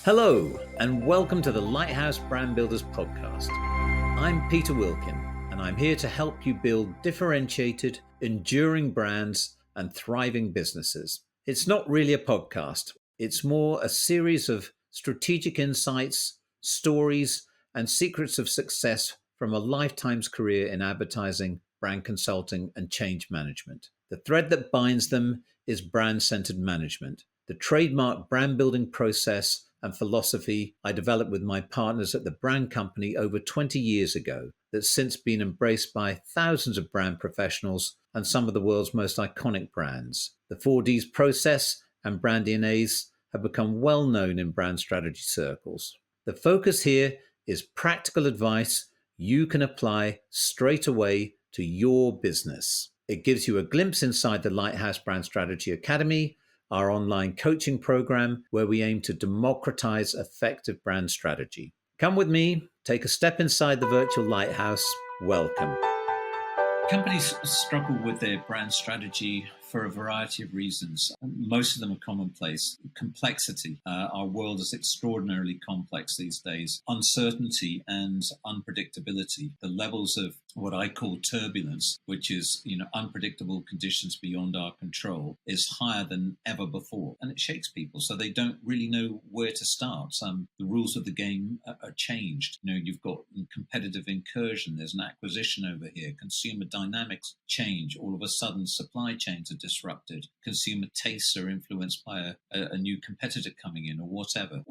Hello, and welcome to the Lighthouse Brand Builders podcast. I'm Peter Wilkin, and I'm here to help you build differentiated, enduring brands and thriving businesses. It's not really a podcast, it's more a series of strategic insights, stories, and secrets of success from a lifetime's career in advertising, brand consulting, and change management. The thread that binds them is brand-centered management, the trademark brand building process and philosophy I developed with my partners at the brand company over 20 years ago, that's since been embraced by thousands of brand professionals and some of the world's most iconic brands. The 4Ds process and brand DNAs have become well known in brand strategy circles. The focus here is practical advice you can apply straight away to your business. It gives you a glimpse inside the Lighthouse Brand Strategy Academy, our online coaching program where we aim to democratize effective brand strategy. Come with me, take a step inside the virtual lighthouse. Welcome. Companies struggle with their brand strategy for a variety of reasons. Most of them are commonplace. Complexity. Our world is extraordinarily complex these days. Uncertainty and unpredictability. The levels of what I call turbulence, which is, unpredictable conditions beyond our control, is higher than ever before. And it shakes people, so they don't really know where to start. The rules of the game are changed. You've got competitive incursion. There's an acquisition over here. Consumer dynamics change. All of a sudden, supply chains are disrupted. Consumer tastes are influenced by a new competitor coming in or whatever.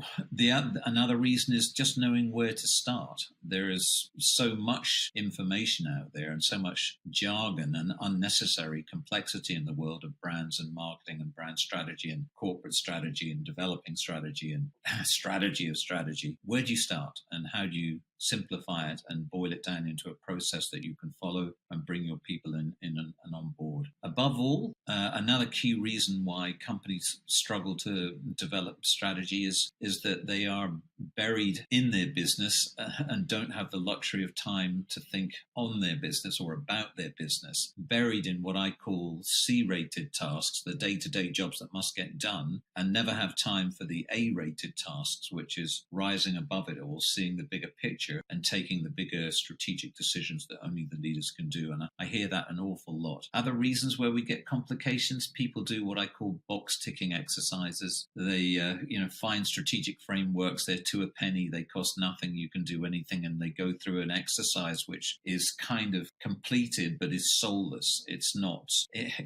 Another reason is just knowing where to start. There is so much information out there and so much jargon and unnecessary complexity in the world of brands and marketing and brand strategy and corporate strategy and developing strategy and strategy of strategy. Where do you start and how do you simplify it and boil it down into a process that you can follow and bring your people in and on board? Above all, another key reason why companies struggle to develop strategy is that they are buried in their business and don't have the luxury of time to think on their business or about their business. Buried in what I call C-rated tasks, the day-to-day jobs that must get done, and never have time for the A-rated tasks, which is rising above it all, seeing the bigger picture and taking the bigger strategic decisions that only the leaders can do. And I hear that an awful lot. Other reasons where we get complications, people do what I call box ticking exercises. They, find strategic frameworks. They're to a penny. They cost nothing. You can do anything. And they go through an exercise which is kind of completed, but is soulless. It's not,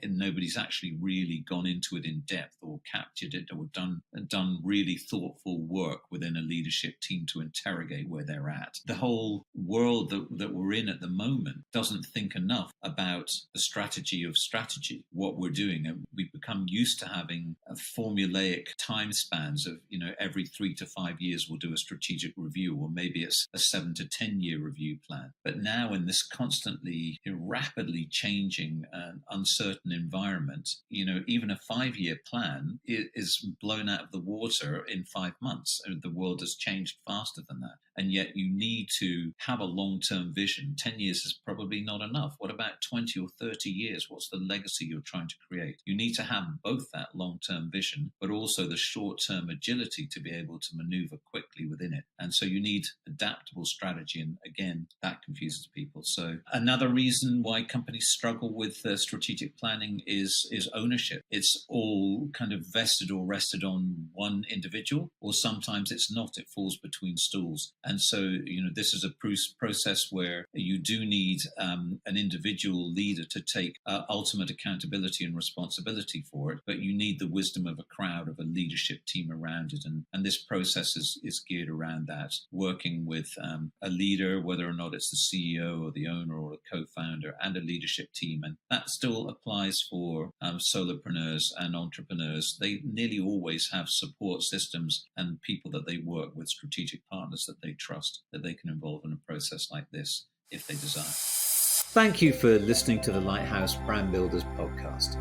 nobody's actually really gone into it in depth or captured it or done really thoughtful work within a leadership team to interrogate where they're at. The whole world that we're in at the moment doesn't think enough about the strategy of strategy, what we're doing. And we've become used to having formulaic time spans of, every 3 to 5 years we'll do a strategic review, or maybe it's a 7 to 10 year review plan. But now in this constantly rapidly changing and uncertain environment, even a 5-year plan is blown out of the water in 5 months. The world has changed faster than that. And yet you need to have a long-term vision. 10 years is probably not enough. What about 20 or 30 years? What's the legacy you're trying to create? You need to have both that long-term vision, but also the short-term agility to be able to maneuver quickly within it. And so you need adaptable strategy. And again, that confuses people. So another reason why companies struggle with strategic planning is ownership. It's all kind of vested or rested on one individual, or sometimes it's not. It falls between stools. And so, this is a process where you do need an individual leader to take ultimate accountability and responsibility for it, but you need the wisdom of a crowd, of a leadership team around it. And this process is geared around that, working with a leader, whether or not it's the CEO or the owner or a co-founder, and a leadership team. And that still applies for solopreneurs and entrepreneurs. They nearly always have support systems and people that they work with, strategic partners that they trust, that they can involve in a process like this if they desire. Thank you for listening to the Lighthouse Brand Builders podcast.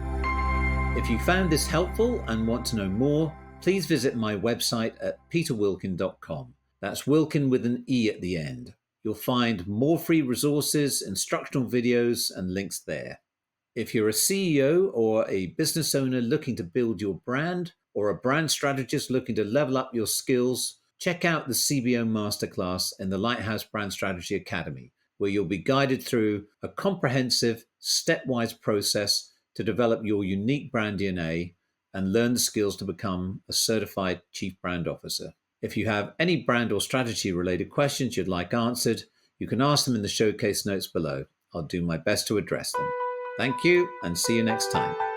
If you found this helpful and want to know more, please visit my website at peterwilkin.com. That's Wilkin with an E at the end. You'll find more free resources, instructional videos, and links there. If you're a CEO or a business owner looking to build your brand, or a brand strategist looking to level up your skills, check out the CBO Masterclass in the Lighthouse Brand Strategy Academy, where you'll be guided through a comprehensive, stepwise process to develop your unique brand DNA and learn the skills to become a certified Chief Brand Officer. If you have any brand or strategy related questions you'd like answered, you can ask them in the showcase notes below. I'll do my best to address them. Thank you and see you next time.